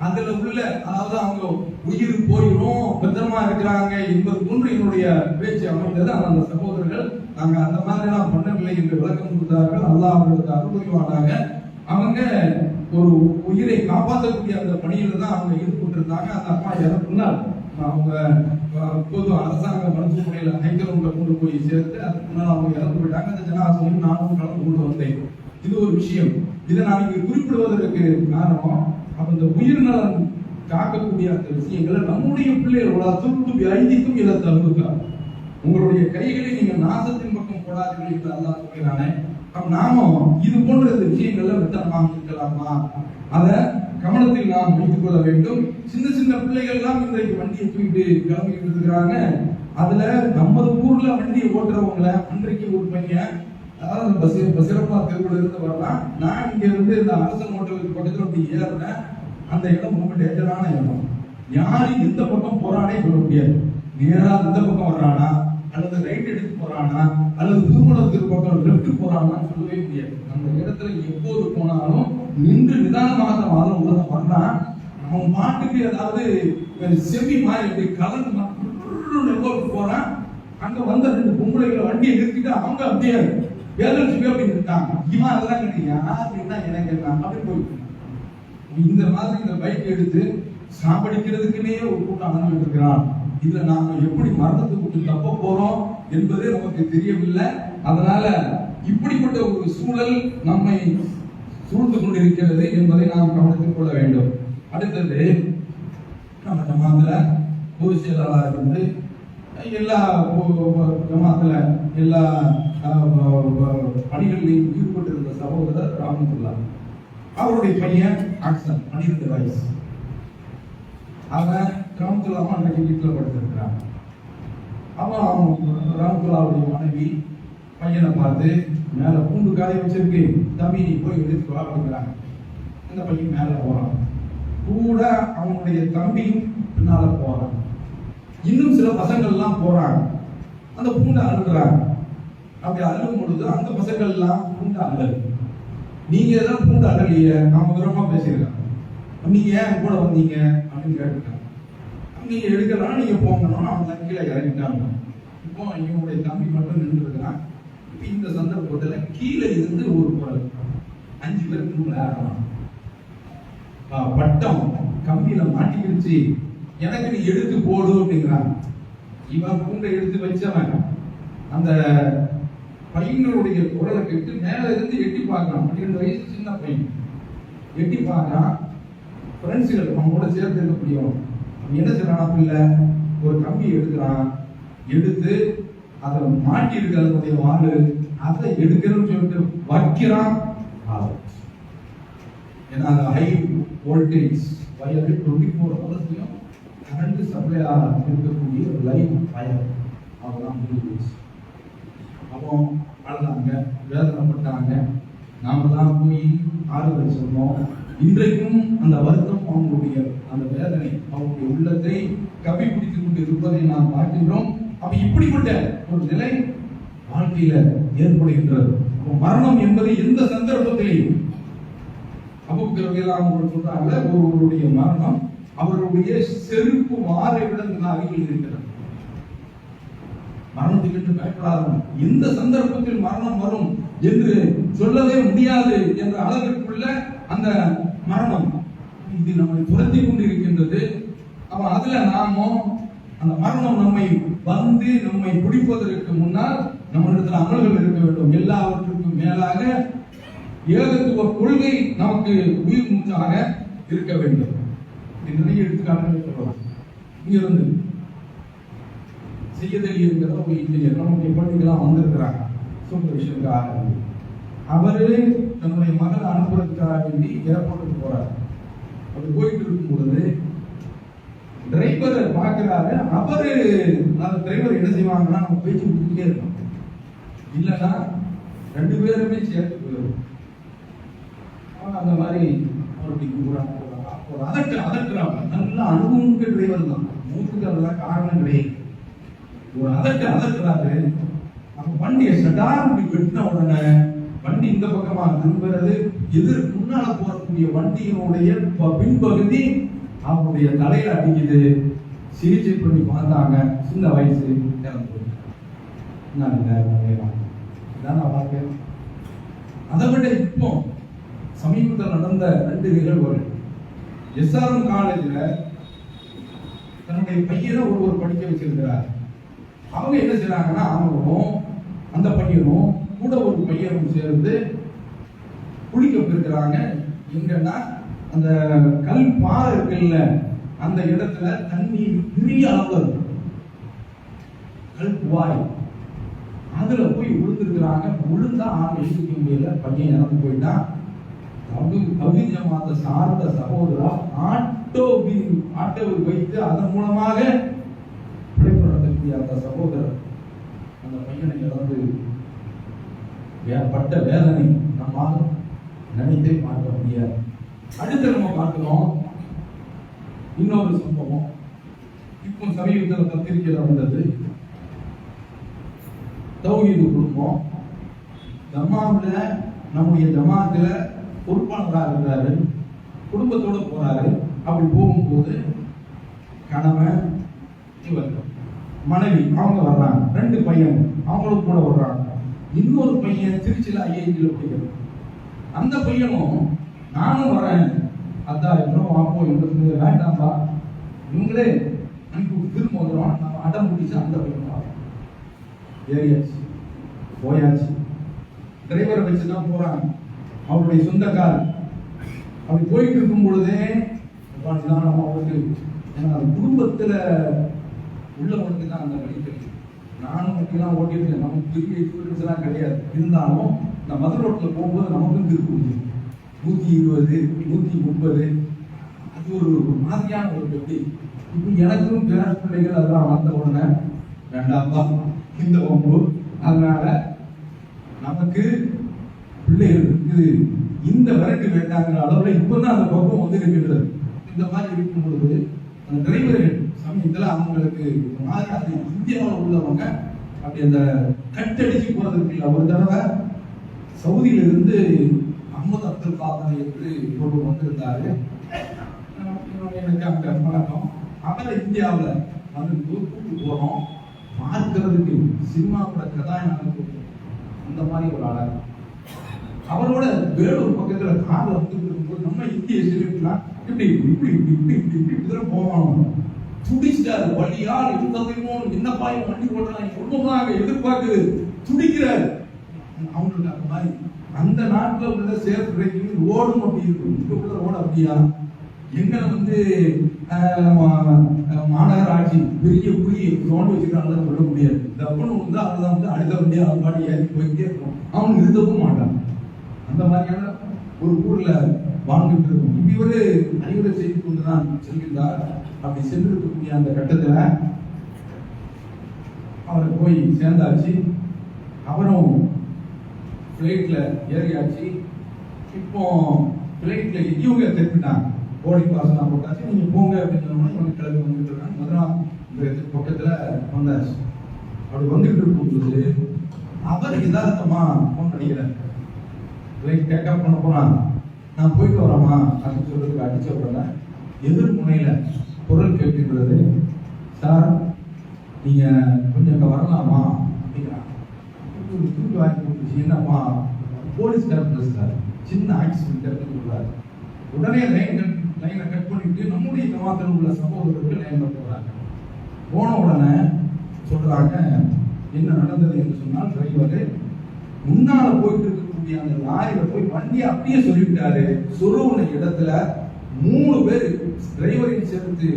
அதுல உள்ள அதாவது அவங்க உயிர் போயிடும் பத்திரமா இருக்கிறாங்க என்பது போன்று என்னுடைய பேச்சு அமைந்தது. அந்த சகோதரர்கள் நாங்க அந்த மாதிரி எல்லாம் பண்ணவில்லை என்று விளக்கம் கொடுத்தார்கள். அல்லாஹ் அவர்களுக்கு அருள்வானாக. அவங்க ஒரு உயிரை காப்பாற்றக்கூடிய அந்த பணியில தான் அவங்க ஈடுபட்டு இருந்தாங்க. அந்த அம்மா இறப்புனால் அவங்க பொது அரசாங்க மருத்துவமனையில ஹைகரூம்ல கொண்டு போய் சேர்த்து அதுக்கு முன்னால் அவங்க இறந்து போயிட்டாங்க. அந்த ஜனாசையும் நானும் கலந்து கொண்டு வந்தேன். இது ஒரு விஷயம். இதை நான் இங்கு குறிப்பிடுவதற்கு காரணம், அப்ப இந்த உயிர் நலன் காக்கக்கூடிய அந்த விஷயங்களை நம்முடைய பிள்ளைகள் துருட்டு ஐந்திக்கும் இதை தவிர்க்க, உங்களுடைய கைகளை நீங்க நாசத்தின் பக்கம் போடாதீர்கள் என்று அல்லாஹ் சொல்கிறானே. நாமும் இது போன்ற விஷயங்கள்ல வெத்தனமாக இருக்கலாமா, அதை கவனத்தில் நாம் வைத்துக் கொள்ள வேண்டும். சின்ன சின்ன பிள்ளைகள் எல்லாம் இன்றைக்கு வண்டியை தூக்கிட்டு கிளம்பிட்டு இருக்கிறாங்க. அதுல நமது ஊர்ல வண்டியை ஓட்டுறவங்கள அன்றைக்கு ஒரு பையன், அதாவது பசிரப்பா தெருவில் இருந்து வரலாம், நான் இங்க இருந்து இந்த அரசன் ஹோட்டலுக்கு பக்கத்துல அப்படி ஏறினேன். அந்த இடம் ரொம்ப டேஞ்சரான இடம். யாரு எந்த பக்கம் போறானே சொல்ல முடியாது. நேரா இந்த பக்கம் வர்றானா அல்லது ரைட் எடுத்து போறானா அல்லது திருமணத்துக்கு பக்கம் லெப்ட் போறானான்னு சொல்லவே முடியாது. அந்த இடத்துல எப்போது போனாலும் நின்று நிதானமாக வாதம் உள்ள வர்றான். அவன் பாட்டுக்கு ஏதாவது செவி மாதிரி அப்படி கலந்து போறான். அங்க வந்த 2 பொம்பளைகளை வண்டியை நிறுத்திட்டு அவங்க அப்படியே பேலன்ஸ் அப்படின்னு இருக்காங்க. இவன் அதெல்லாம் கிடையாது, யாருன்னா எனக்கு அப்படின்னு போயிட்டு இந்த மாதிரி இந்த பைக் எடுத்து சாப்பிடிக்கிறதுக்குன்னே ஒரு கூட்டம் அனுப்பிட்டு இருக்கிறான். இதுல நாம எப்படி மரணத்துக்கு தப்ப போறோம் என்பதே நமக்கு தெரியவில்லை. அதனால இப்படிப்பட்ட ஒரு சூழல் நம்மை சூழ்ந்து கொண்டிருக்கிறது என்பதை நாம் கவனத்தில் கொள்ள வேண்டும். அடுத்தது, நம்ம ஜமாத்துல பொதுச் செயலாளராக இருந்து எல்லா ஜமாத்துல எல்லா பணிகளிலையும் ஈடுபட்டிருந்த சகோதரர் ராமத்துல்லா, அவருடைய பையன் ஆக்சன் 12 வயசு. அவன் ராமத்துல்லாமா அன்றைக்கு வீட்டில் படுத்திருக்கிறான். அவன் ராமத்துல்லாவுடைய மனைவி பையனை பார்த்து, மேல பூண்டு காய வச்சிருக்கு, தம்பி நீ போய் எடுத்து வாங்குறாங்க. அந்த பையன் மேல போறான். கூட அவனுடைய தம்பியும் பின்னால போறான். இன்னும் சில பசங்கள்லாம் போறாங்க, அந்த பூண்டை அழுகுறாங்க. அப்படி அழுகும் பொழுது அந்த பசங்கள் எல்லாம் பூண்டை அழகு, நீங்க எதாவது பூண்டை அழலைய, நாம விவரமா பேசியிருக்காங்க, நீங்க ஏன் கூட வந்தீங்க அப்படின்னு கேட்டுருக்காங்க. நீங்க எடுக்கலாம், நீங்க போங்கன்னு அவங்க கீழே இறங்கிட்டாங்க. இப்போ இவனுடைய தம்பி மட்டும் நின்று இருக்கிறான். இப்ப இந்த சந்தர்ப்பத்துல கீழே இருந்து ஒரு குரல், 5 பேருக்கு விளையாடலாம், பட்டம் கம்பியில மாட்டிக்கிடுச்சு, எனக்கு நீ எடுத்து போடு அப்படிங்கிறான். இவன் பூண்டை எடுத்து வச்சவன் அந்த பையனுடைய குரலை கேட்டு மேல இருந்து எட்டி பார்க்கலாம். 12 வயசு சின்ன பையன் எட்டி பார்க்கலாம். ஃப்ரெண்ட்ஸுகள் அவங்க கூட சேர்த்து இருக்கக்கூடியவன் என்ன செய்யறான், பிள்ளை ஒரு கம்பி எடுக்கிறான், எடுத்து அதை மாட்டி இருக்கிறதுடைய வாழு, அதை எடுக்கிறன்னு சொல்லிட்டு வைக்கிறான். ஏன்னா அந்த ஹை வோல்டேஜ் வயர் 24 ஹவர்ஸ்லயும் கரண்ட் சப்ளை இருக்கக்கூடிய ஒரு லைவ் வயர். அவங்கதான் முடிஞ்சு. அப்போ அழுதாங்க, வேதனைப்பட்டாங்க. நாம தான் போய் ஆறுதல் சொன்னோம். இன்றைக்கும் அந்த வருத்தம் அவங்களுடைய அந்த வேதனை அவங்களுடைய உள்ளத்தை கவி பிடித்துக் கொண்டு இருப்பதை நாம் பார்க்கின்றோம். அப்ப இப்படிப்பட்ட ஒரு நிலை வாழ்க்கையில ஏற்படுகின்றது. மரணம் என்பது எந்த சந்தர்ப்பத்திலையும் சொல்றாங்க, ஒருவருடைய மரணம் அவருடைய செருப்பு வாரை விட அருகில் இருக்கிறது. மரணத்துக்கு பயப்படாத, எந்த சந்தர்ப்பத்தில் மரணம் வரும் என்று சொல்லவே முடியாது என்ற அளவிற்குள்ள அந்த மரணம் இது நம்மை துரத்தி கொண்டு இருக்கின்றது. அப்ப அதுல நாமும் அந்த மரணம் நம்மை வந்து நம்மை பிடிப்பதற்கு முன்னால் நம்மளிடத்தில் அமல்கள் இருக்க வேண்டும். எல்லாவற்றுக்கும் மேலாக ஏகத்துவ கொள்கை நமக்கு உயிர் மூச்சாக இருக்க வேண்டும். நிறைய எடுத்துக்காட்டுகள் சொல்லலாம். இங்க இருந்து செய்யதலி இருக்கிற ஒரு இன்ஜினியர் நம்முடைய பள்ளிக்கெல்லாம் வந்திருக்கிறாங்க. சூப்பர் விஷயத்துக்காக அவரு தன்னுடைய மகளை அனுப்புறதுக்காக வேண்டி ஏர்போர்ட்டுக்கு போறாரு. அப்படி போயிட்டு இருக்கும் பொழுது டிரைவர் பார்க்கிறாரு. அவரு அந்த டிரைவர் என்ன செய்வாங்கன்னா, நம்ம பேச்சு கொடுத்துட்டே இருக்கோம், இல்லைன்னா 2 பேருமே சேர்த்து போயிடும். அந்த மாதிரி அவருடைய அதற்கிறாங்க. நல்ல அனுபவமிக்க டிரைவர் தான், மூத்துக்கு அதெல்லாம் காரணம் கிடையாது. ஒரு அதற்கிறாரு. நம்ம வண்டியை சடார் வெட்டின உடனே வண்டி இந்த பக்கமா திரும்புறது, எதிர் முன்னால போறக்கூடிய வண்டியினுடைய பின்பகுதி அவருடைய தலையில அடிக்குது. சிகிச்சை பண்ணி பார்த்தாங்க, சின்ன வயசு இறந்து. அதை விட இப்போ சமீபத்தில் நடந்த 2 நிகழ்வுகள். எஸ்ஆர்எம் காலேஜ்ல தன்னுடைய பையனை ஒருவர் படிக்க வச்சிருக்கிறார். அவங்க என்ன செய்யறாங்கன்னா, அவங்களும் அந்த பையனும் கூட ஒரு பையனும் சேர்ந்து குளிக்க போயிருக்கிறாங்க. எங்கன்னா அந்த கல் பாறை இருக்குல்ல, அந்த இடத்துல தண்ணி பெரிய அளவு இருக்கு, கல் வாய், அதுல போய் விழுந்துருக்கிறாங்க. விழுந்தா ஆள் எழுதிக்க முடியல, பையன் இறந்து போயிட்டான். தௌஹீத் ஜமாத்தை சார்ந்த சகோதரா ஆட்டோவில் வைத்து அதன் மூலமாக பிழைப்பு நடத்தக்கூடிய அந்த சகோதரர் அந்த பையனை இறந்து பட்ட வேதனை நம்மால் நினைத்தே பார்க்க முடியாது. அடுத்து நம்ம பார்க்கிறோம் இன்னொரு சம்பவம். இப்போ சமீபத்தில் பத்திரிகையில் வந்தது. தௌஹீது குடும்பம் ஜமாத்துல, நம்முடைய ஜமாத்துல பொறுப்பாளராக இருக்கிறாரு, குடும்பத்தோட போறாரு. அப்படி போகும்போது கணவன், இவர், மனைவி அவங்க வர்றாங்க. 2 பையன் அவங்களும் கூட வர்றாங்க. இன்னொரு பையன் திருச்சியில ஐஐடியில் படிக்கிறது. அந்த பையனும் நானும் வரேன், அதான் இன்னும் வாப்போம் என்று வேண்டாம்பா, இவங்களே அனுப்பி திரும்ப வந்துடுவான். நம்ம அடம் பிடிச்சு அந்த பையன் ஏறியாச்சு, போயாச்சு. டிரைவரை வச்சுதான் போறாங்க, அவருடைய சொந்தக்கார். அப்படி போயிட்டு இருக்கும் பொழுதே அவருக்கு குடும்பத்துல உள்ளவனுக்கு தான் அந்த வழி தெரியும். நானும் அப்படிலாம் ஓட்டிட்டு நமக்கு பெரிய எக்ஸ்பீரியன்ஸ் எல்லாம் கிடையாது. இருந்தாலும் இந்த மதுரை ரோட்ல போகும்போது நமக்கும் திருப்பி 120 130 அது ஒரு மாதிரியான ஒரு பெட்டி. இப்போ எனக்கும் பேர பிள்ளைகள் அதெல்லாம் வந்த உடனே வேண்டாம்பா இந்த ஒம்பு, அதனால நமக்கு பிள்ளைகள் இருக்குது, இந்த விரட்டு வேண்டாங்கிற அளவுல இப்பதான் அந்த பக்கம் வந்து இருக்கின்றது. இந்த மாதிரி இருக்கும் பொழுது அந்த டிரைவர்கள் சமயத்துல அவங்களுக்கு மாதிரி அது இந்தியாவில் உள்ளவங்க அப்படி அந்த கட்டடிச்சு போறதுக்கு இல்லை. ஒரு தடவை சவுதியில இருந்து அஹமது அப்துல் காதர் என்று ஒருவர் வந்திருந்தாரு. எனக்கு அங்க பழக்கம். அவரை இந்தியாவில் வந்து கூப்பிட்டு போனோம். பார்க்கிறதுக்கு சினிமா கூட கதாநாயகன் அந்த மாதிரி ஒரு ஆளர். அவரோட வேலூர் பக்கத்துல கார்ல வந்து இருக்கும்போது நம்ம இந்திய சினிமா இப்படி இப்படி இப்படி இப்படி இப்படி இப்படி இப்படி போவாங்க. துடிச்சிட்டாரு. வழியால் இருந்ததையும் என்னப்பா வண்டி ஓட்டுறாங்க குடும்பம் அங்க எதிர்பார்க்குது, துடிக்கிறாரு. அவங்களுக்கு அந்த மாதிரி அந்த நாட்டுல உள்ள சேஃப் டிரைவிங் ரோடும் அப்படி இருக்கும். இங்க உள்ள ரோடு அப்படியா? எங்களை வந்து மாநகராட்சி பெரிய புரிய ரோடு வச்சுக்கிறாங்கன்னு சொல்ல முடியாது. தப்புன்னு வந்து அவர்தான் வந்து அடுத்த வண்டியா அவன் பாடி ஏறி போயிட்டே இருக்கும். அவன் நிறுத்தவும் மாட்டான். அந்த மாதிரியான ஒரு ஊர்ல வாழ்ந்துட்டு இருக்கும். இப்படி ஒரு அறிவுரை செய்து கொண்டுதான் செல்கின்றார். அப்படி சென்றிருக்கக்கூடிய அந்த கட்டத்துல அவரை போய் சேர்ந்தாச்சு. அவரும் பிளைட்ல ஏறியாச்சு. இப்போ பிளைட்ல இவங்க தெரிஞ்சுட்டாங்க, போர்டிங் பாஸ் எல்லாம் போட்டாச்சு, நீங்க போங்க அப்படின்னு சொன்னோம்னா கிளம்பி வந்துட்டு இருக்காங்க. முதல்ல இந்த பக்கத்துல வந்தாச்சு. அப்படி வந்துட்டு இருக்கும்போது அவர் யதார்த்தமா போன் அடிக்கிறார். பிளைட் டேக்ஆஃப் பண்ண போறான். நான் போயிட்டு வரமா அப்படின்னு சொல்றதுக்கு அடிச்ச உடனே எதிர் முனையில குரல் கேட்கின்றது, சார் நீங்க கொஞ்சம் இங்க வரலாமா அப்படிங்கிறாங்க. தூக்கி வாங்கி கொடுத்துச்சு. என்னப்பா? போலீஸ் கேரக்டர் சார், சின்ன ஆக்சிடென்ட் சொல்றாரு. உடனே லைனை கட் பண்ணிட்டு நம்முடைய ஜமாத்தில் உள்ள சகோதரர்கள் லைன்ல போறாங்க. போன உடனே சொல்றாங்க, என்ன நடந்தது என்று சொன்னால், டிரைவர் முன்னால போயிட்டு இருக்கக்கூடிய அந்த லாரியில போய் வண்டியை அப்படியே சொல்லிவிட்டாரு. சொருவுன இடத்துல 3 பேர் டிரைவரையும் சேர்த்து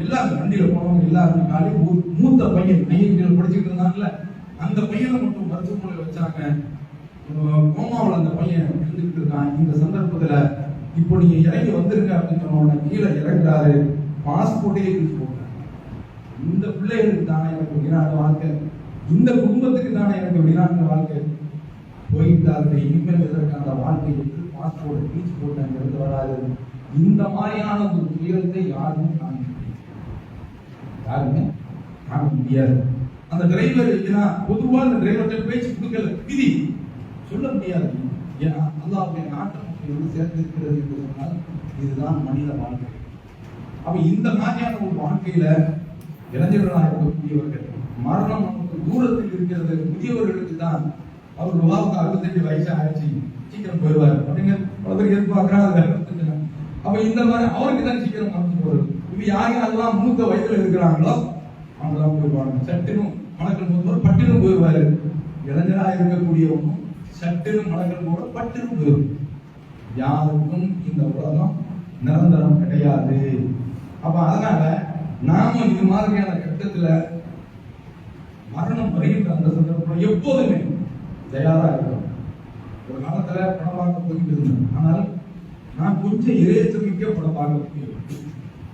எல்லாரும் வண்டியில போனவங்க எல்லாருமே காலி. மூத்த பையன் பையன் படிச்சுட்டு இருந்தாங்கல்ல, அந்த பையனை மட்டும் மருத்துவமனையில் வச்சாங்க. கோமாவில் அந்த பையன் இருந்துகிட்டு இருக்கான். இந்த சந்தர்ப்பத்துல இப்போ நீங்க இறங்கி வந்துருங்க அப்படின்னு சொன்ன கீழே இறங்குறாரு. பாஸ்போர்ட்டே யூஸ் போடுறாங்க. இந்த பிள்ளைகளுக்கு தானே எனக்கு வெளிநாட்டு வாழ்க்கை, இந்த குடும்பத்துக்கு தானே எனக்கு வெளிநாட்டு வாழ்க்கை. போயிட்டார்கள். இனிமேல் இதற்கான வாழ்க்கை என்று பாஸ்போர்ட் பீச் போட்டு வராது. இந்த மாதிரியான ஒரு துயரத்தை யாருமே காண முடியாது. அந்த டிரைவர் பொதுவாக அந்த டிரைவர்கிட்ட பேச்சு கொடுக்கல, விதி சொல்ல முடியாது. ஏன்னா அல்லாஹ்வுடைய நாட்டை சேர்ந்திருக்கிறது என்று சொன்னால் இதுதான் மனித வாழ்க்கை. அப்ப இந்த மாதிரியான ஒரு வாழ்க்கையில இளைஞர்களாக இருக்கக்கூடியவர்கள், மரணம் நமக்கு தூரத்தில் இருக்கிறது. முதியவர்களுக்கு தான் அவர் ரூபாவுக்கு 65 வயசு ஆயிடுச்சு, சீக்கிரம் போயிடுவார் அப்படின்னு பல பேர் எதிர்பார்க்கிறாங்க. அப்ப இந்த மாதிரி அவருக்கு தான் சீக்கிரம் மறந்து போறது. இப்ப யாரெல்லாம் மூத்த வயதுல இருக்கிறாங்களோ அவங்கதான் போயிடுவாங்க. சட்டுனும் மணக்கள் போது பட்டினும் போயிடுவாரு. இளைஞராக இருக்கக்கூடியவனும் சட்டுனும் மணக்கள் போட பட்டினும் போயிடும். யாருக்கும் இந்த உலகம் நிரந்தரம் கிடையாது. அப்ப அதனால நாம இது மாதிரியான கட்டத்துல மரணம் வருகின்ற அந்த சந்தர்ப்பம் எப்போதுமே தயாரா இருக்கிறோம். ஒரு காலத்துல படம் பார்க்க போயிட்டு இருந்தேன். ஆனால் நான் கொஞ்சம் இறையச்சமிக்க படம் பார்க்க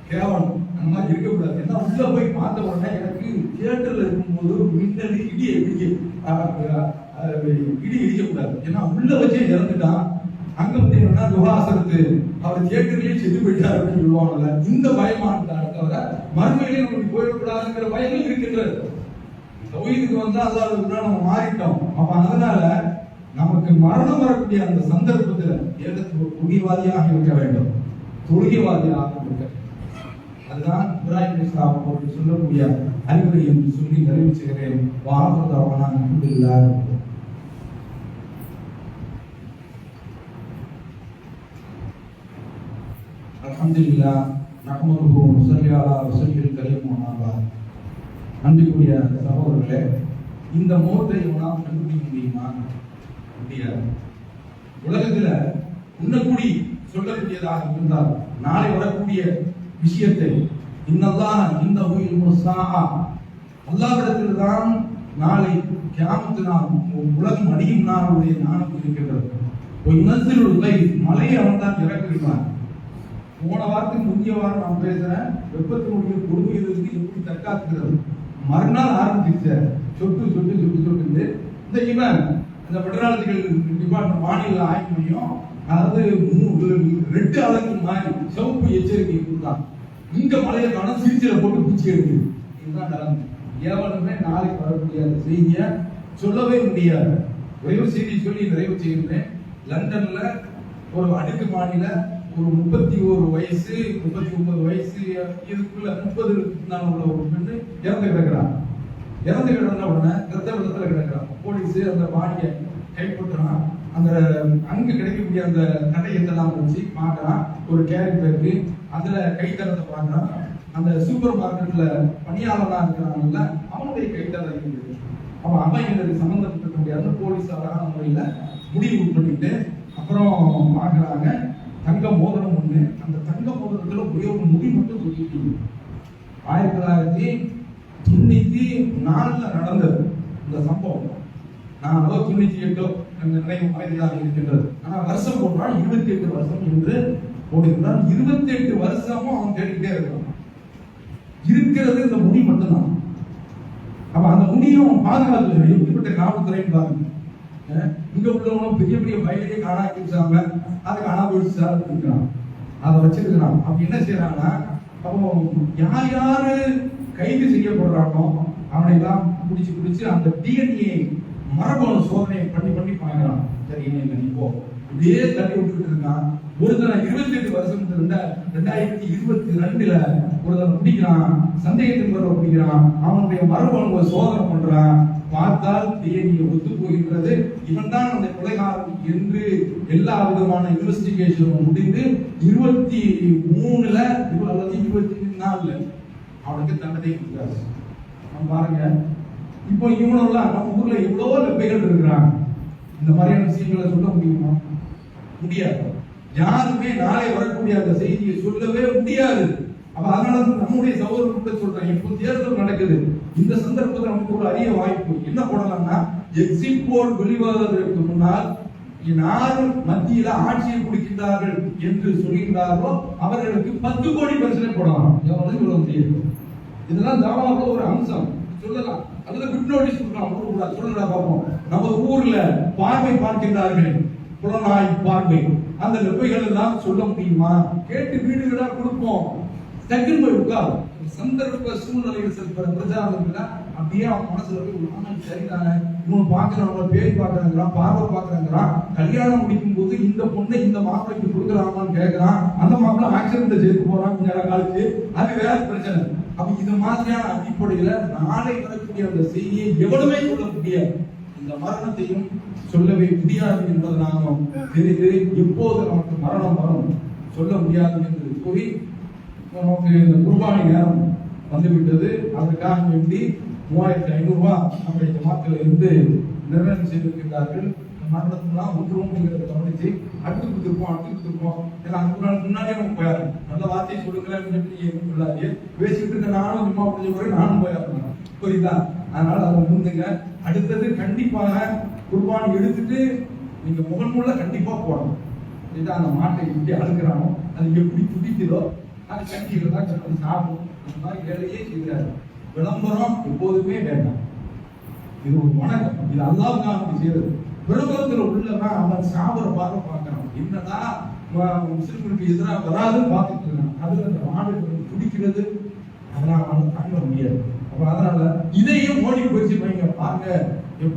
கேவலம் அந்த மாதிரி இருக்கக்கூடாது. ஏன்னா உள்ள போய் பார்த்த உடனே எனக்கு தியேட்டர்ல இருக்கும்போது மின்னல் இடி இடிக்கக்கூடாது. ஏன்னா உள்ள வச்சே இறந்துட்டான். அங்க வந்து என்னன்னா விவாசத்து அவர் தியேட்டர்லயே செத்து போயிட்டார் அப்படின்னு சொல்லுவாங்கல்ல, இந்த பயமாட்டாரு தவிர மறுமையிலே நமக்கு போயிடக்கூடாதுங்கிற பயமும் இருக்கின்றது. தௌஹீதுக்கு வந்தா அல்லாஹ்வுக்கு நம்ம மாறிட்டோம். அப்ப அதனால நமக்கு மரணம் வரக்கூடிய அந்த சந்தர்ப்பத்துல ஏகத்துவ தொழுகைவாதியாக இருக்க வேண்டும், தொழுகைவாதியாக இருக்க. அதுதான் இப்ராஹிம் இஸ்லாம் அவர்கள் சொல்லக்கூடிய அறிவுரை என்று சொல்லி நிறைவு செய்கிறேன். வாஹ்தவானா அல்ஹம்துலில்லாஹ். அல்ஹம்துலில்லாஹ் நஹ்மதுஹு வ நுஸல்லி அலா ரசூலில் கரீம் வ அம்மா. அன்பிற்குரிய சகோதரர்களே, இந்த மௌத்தை நாம் கண்டுபிடிக்க முடியுமா? முடியாது. உலகத்துல உன்னக்கூடி சொல்லக்கூடியதாக இருந்தால் நாளை வரக்கூடிய விஷயத்தை இன்னல்லாஹ் இன்னஹு இல்முஸ் ஸாஅ, அல்லாஹ்விடத்தில் தான் நாளை கியாமத் நாள் உலகம் அடியும் நாளுடைய ஞானம் இருக்கின்றது. யுனஸ்ஸிலுல் கைஸ், மலையை அவன் தான் இறக்குகிறான். போன வாரத்துக்கு முந்தைய வாரம் நான் பேசுறேன், வெப்பத்தினுடைய கொடுமையிலிருந்து எப்படி தற்காத்துக்கிறது. மறுநாள் ஆரம்பிச்சு சொட்டு சொட்டு சொட்டு சொட்டு இந்த இவன் இந்த மெட்ராலஜிக்கல் டிபார்ட்மெண்ட் வானிலை ஆய்வு மையம், அதாவது 2 அலகு மாதிரி சிவப்பு எச்சரிக்கை கொடுத்தான். இங்க மலையை காண சிரிச்சில போட்டு பிச்சு எடுக்குது. இதுதான் நடந்தது. எவனுமே நாளைக்கு வரக்கூடிய அந்த செய்தியை சொல்லவே முடியாது. ஒரே ஒரு செய்தி சொல்லி நிறைவு செய்கிறேன். லண்டன்ல ஒரு அடுக்கு மாடியில ஒரு 31 வயசு 39 வயசு இதுக்குள்ள 30 நாள் உள்ள ஒரு பெண்ணு இறந்து கிடக்கிறான். இறந்து கிடந்த உடனே ரத்த வெள்ளத்துல கிடக்கிறான். போலீஸ் அந்த பாடியை கைப்பற்றான். அந்த அங்க கிடைக்கக்கூடிய அந்த தடயத்தெல்லாம் வச்சு பார்க்கறான். ஒரு கேரட் இருக்கு, அதுல கைத்தரத்தை பார்க்கறான். அந்த சூப்பர் மார்க்கெட்ல பணியாளனா இருக்கிறாங்கல்ல, அவனுடைய கைத்தரம் இருக்குது. அவன் இதற்கு சம்பந்தப்பட்ட முடியாது. போலீஸ் அழகான முறையில முடிவு பண்ணிட்டு அப்புறம் பார்க்கறாங்க. தங்க மோதிரம் ஒண்ணு. அந்த தங்க மோதிரத்துல ஒரே ஒரு முடி மட்டும் தூக்கிட்டு 1994 நடந்தது இந்த சம்பவம். நான் 98 நினைவு மறைந்ததாக இருக்கின்றது. ஆனா வருஷம் போட்டால் 28 வருஷம் என்று போடுகிறான். 28 வருஷமும் அவன் கேட்டுக்கிட்டே இருக்கான். இருக்கிறது இந்த முடி மட்டும்தான். அப்ப அந்த முடியும் பாதுகாத்து எப்படிப்பட்ட காவல்துறைன்னு பாருங்க. இங்க உள்ளவனும் பெரிய பெரிய வயலையே காணாக்கிச்சாங்க, அதை காணா போயிடுச்சா இருக்கிறான், அதை வச்சிருக்கிறான். அப்படி என்ன செய்யறாங்கன்னா, அப்போ யார் யாரு கைது செய்யப்படுறானோ அவனை எல்லாம் பிடிச்சு அந்த டிஎன்ஏ மரபணு சோதனையை பண்ணி பார்க்கிறான். சரி இல்லை இப்போ இதே தள்ளி விட்டுக்கிட்டு இருக்கான். ஒரு தடவை 28 வருஷம் இருந்த 2022 ஒரு தடவை பிடிக்கிறான். சந்தேகத்தின் பிறகு பிடிக்கிறான். அவனுடைய மரபணுவை சோதனை பண்றான். பார்த்தால் டிஎன்ஏ ஒத்து போகின்றது. இவன் தான் அந்த கொலைகாரன் என்று எல்லா விதமான இன்வெஸ்டிகேஷனும் முடிந்து 23 அல்லது 24 அவனுக்கு தண்டனை கொடுத்தாரு. பாருங்க, இப்போ இவனெல்லாம் நம்ம ஊர்ல எவ்வளவோ லெப்பைகள் இருக்கிறாங்க. இந்த மாதிரியான விஷயங்களை சொல்ல முடியுமா? முடியாது. யாருமே நாளை வரக்கூடிய அந்த செய்தியை சொல்லவே முடியாது. அப்ப அதனால நம்முடைய சகோதரர்கிட்ட சொல்றேன், இப்போ தேர்தல் நடக்குது. இந்த சந்தர்ப்பத்தில் நமக்கு ஒரு அரிய வாய்ப்பு என்ன போடலாம்னா, எக்ஸிட் போல் வெளிவருவதற்கு முன்னால் யார் மத்தியில ஆட்சியை கொடுக்கின்றார்கள் என்று சொல்கின்றார்களோ அவர்களுக்கு 10 கோடி பரிசனை போடலாம். எவ்வளவு சொல்ல முடியும்? இதெல்லாம் தாராளமாக ஒரு அம்சம் சொல்லலாம். அல்லது குட் நோட்டீஸ் கொடுக்கலாம். சொல்லலாம் பார்ப்போம். நம்ம ஊர்ல பார்வை பார்க்கின்றார்கள், புலனாய் பார்வை. அந்த லெப்பைகள் எல்லாம் சொல்ல முடியுமா? கேட்டு வீடுகளா கொடுப்போம். டக்குன்னு போய் உட்காரும். சந்தர்ப்ப சூழ்நிலைகள் பிரச்சாரம் அப்படியே அவன் மனசுல போய் சரிதானே, இவன் பாக்குறான், பேய் பாக்குறாங்கிறான், பார்வை பாக்குறாங்கிறான். கல்யாணம் முடிக்கும் போது இந்த பொண்ணை இந்த மாப்பிளைக்கு கொடுக்கலாமான்னு கேட்கிறான். அந்த மாப்பிள்ளை ஆக்சிடென்ட் செய்து போறான் கொஞ்ச நேரம் கழிச்சு. அது வேற பிரச்சனை. அப்ப இது மாதிரியான அடிப்படையில நாளை வரக்கூடிய அந்த செய்தியை எவ்வளவே சொல்ல முடியாது. இந்த மரணத்தையும் சொல்லவே முடியாது என்பது நாங்கள் தெரிந்து எப்போது நமக்கு மரணம் வரும் சொல்ல முடியாது என்று கூறி நமக்கு இந்த குர்பானி நேரம் வந்துவிட்டது. அதற்காக வேண்டி 3500 ரூபாய் நம்முடைய ஜமாத்தில் இருந்து நிர்ணயம் செய்திருக்கிறார்கள். மரணத்துலாம் ஒன்றுங்கிறத கவனிச்சு அடுத்து கொடுத்துருப்போம். ஏன்னா அதுக்கு நாள் முன்னாடியே நம்ம போயிடணும். நல்ல வார்த்தையை சொல்லுங்களேன் சொல்லாதே. பேசிக்கிட்டு இருக்க நானும் சும்மா முடிஞ்ச பிறகு நானும் போயிடணும். புரியுதா? அதனால அதை முந்துங்க. அடுத்தது கண்டிப்பாக குர்பானி எடுத்துட்டு நீங்க முகன்முள்ள கண்டிப்பா போடணும். இதுதான் அந்த மாட்டை எப்படி அழுக்கிறானோ அது எப்படி துடிக்குதோ அது கண்டிக்கிறதா கட்டி சாப்பிடும். அந்த மாதிரி வேலையே செய்கிறாரு. விளம்பரம் எப்போதுமே வேண்டாம். இது ஒரு வணக்கம். இது அல்லாஹ்வுக்காக அப்படி செய்யறது. விளம்பரத்துல உள்ளவன் அவன் சாப்பிட பார்க்கிறான். என்னன்னா முஸ்லிம்களுக்கு எதிராக வராதுன்னு பார்த்துட்டு இருக்கான். அதுல அந்த மாடு துடிக்கிறது அதனால அவன் தாங்க முடியாது. அப்ப அதனால இதையும் மோடி போயிடுச்சு வைங்க பாருங்க,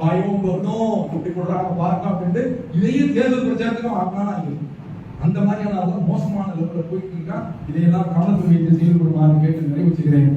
பயம் வரணும் அப்படி போடுறாங்க பாருங்க அப்படின்ட்டு இதையும் தேர்தல் பிரச்சாரத்துக்கும் ஆகலாம். அந்த மாதிரியான மோசமான லெவலில் போயிட்டு இருக்கா. இதையெல்லாம் கவனத்தில் வைத்து செயல்படுமாறு கேட்டு நிறைவு செய்கிறேன்.